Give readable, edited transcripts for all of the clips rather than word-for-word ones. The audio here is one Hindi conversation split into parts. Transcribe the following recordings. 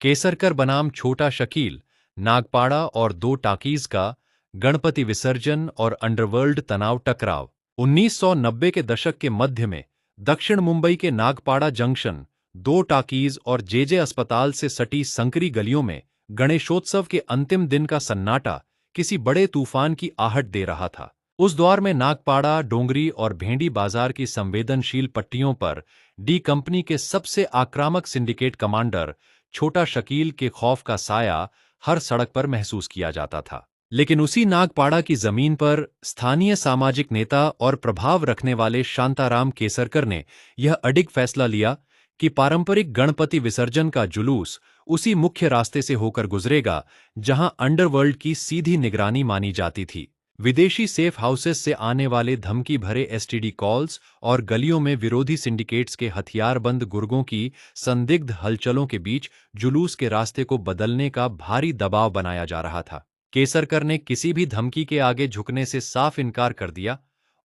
केसरकर बनाम छोटा शकील, नागपाड़ा और दो टाकीज का गणपति विसर्जन और अंडरवर्ल्ड तनाव टकराव। 1990 के दशक के मध्य में दक्षिण मुंबई के नागपाड़ा जंक्शन, दो टाकीज और जेजे अस्पताल से सटी संकरी गलियों में गणेशोत्सव के अंतिम दिन का सन्नाटा किसी बड़े तूफान की आहट दे रहा था। उस दौर में नागपाड़ा, डोंगरी और भेंडी बाजार की संवेदनशील पट्टियों पर डी कंपनी के सबसे आक्रामक सिंडिकेट कमांडर छोटा शकील के खौफ का साया हर सड़क पर महसूस किया जाता था। लेकिन उसी नागपाड़ा की जमीन पर स्थानीय सामाजिक नेता और प्रभाव रखने वाले शांताराम केसरकर ने यह अडिग फैसला लिया कि पारंपरिक गणपति विसर्जन का जुलूस उसी मुख्य रास्ते से होकर गुजरेगा जहां अंडरवर्ल्ड की सीधी निगरानी मानी जाती थी। विदेशी सेफ हाउसेस से आने वाले धमकी भरे एसटीडी कॉल्स और गलियों में विरोधी सिंडिकेट्स के हथियारबंद गुर्गों की संदिग्ध हलचलों के बीच जुलूस के रास्ते को बदलने का भारी दबाव बनाया जा रहा था। केसरकर ने किसी भी धमकी के आगे झुकने से साफ इनकार कर दिया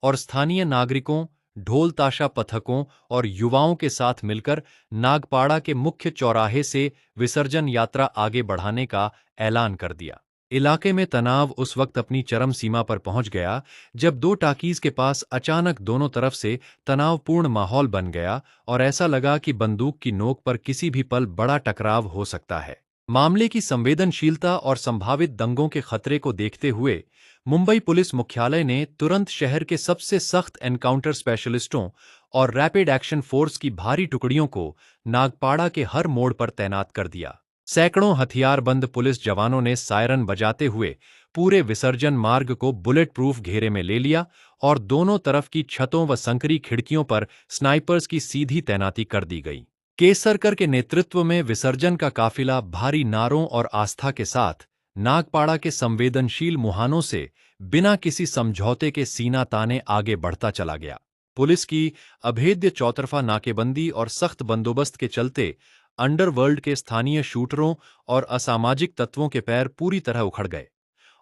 और स्थानीय नागरिकों, ढोल ताशा पथकों और युवाओं के साथ मिलकर नागपाड़ा के मुख्य चौराहे से विसर्जन यात्रा आगे बढ़ाने का ऐलान कर दिया। इलाके में तनाव उस वक्त अपनी चरम सीमा पर पहुंच गया जब दो टाकीज के पास अचानक दोनों तरफ से तनावपूर्ण माहौल बन गया और ऐसा लगा कि बंदूक की नोक पर किसी भी पल बड़ा टकराव हो सकता है। मामले की संवेदनशीलता और संभावित दंगों के खतरे को देखते हुए मुंबई पुलिस मुख्यालय ने तुरंत शहर के सबसे सख्त एनकाउंटर स्पेशलिस्टों और रैपिड एक्शन फोर्स की भारी टुकड़ियों को नागपाड़ा के हर मोड़ पर तैनात कर दिया। सैकड़ों हथियारबंद पुलिस जवानों ने सायरन बजाते हुए पूरे विसर्जन मार्ग को बुलेट प्रूफ घेरे में ले लिया और दोनों तरफ की छतों व संकरी खिड़कियों पर स्नाइपर्स की सीधी तैनाती कर दी गई। केसरकर के नेतृत्व में विसर्जन का काफिला भारी नारों और आस्था के साथ नागपाड़ा के संवेदनशील मुहानों से बिना किसी समझौते के सीना ताने आगे बढ़ता चला गया। पुलिस की अभेद्य चौतरफा नाकेबंदी और सख्त बंदोबस्त के चलते अंडरवर्ल्ड के स्थानीय शूटरों और असामाजिक तत्वों के पैर पूरी तरह उखड़ गए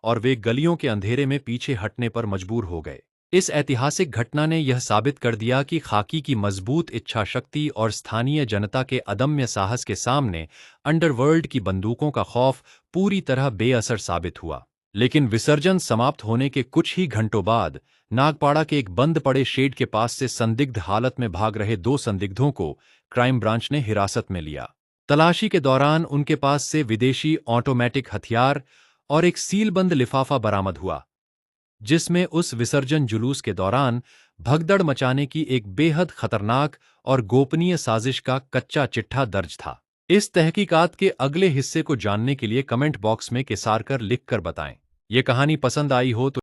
और वे गलियों के अंधेरे में पीछे हटने पर मजबूर हो गए। इस ऐतिहासिक घटना ने यह साबित कर दिया कि खाकी की मजबूत इच्छा शक्ति और स्थानीय जनता के अदम्य साहस के सामने अंडरवर्ल्ड की बंदूकों का खौफ पूरी तरह बेअसर साबित हुआ। लेकिन विसर्जन समाप्त होने के कुछ ही घंटों बाद नागपाड़ा के एक बंद पड़े शेड के पास से संदिग्ध हालत में भाग रहे दो संदिग्धों को क्राइम ब्रांच ने हिरासत में लिया। तलाशी के दौरान उनके पास से विदेशी ऑटोमेटिक हथियार और एक सीलबंद लिफाफा बरामद हुआ जिसमें उस विसर्जन जुलूस के दौरान भगदड़ मचाने की एक बेहद खतरनाक और गोपनीय साजिश का कच्चा चिट्ठा दर्ज था। इस तहकीकात के अगले हिस्से को जानने के लिए कमेंट बॉक्स में केसारकर लिखकर बताएं। ये कहानी पसंद आई हो तो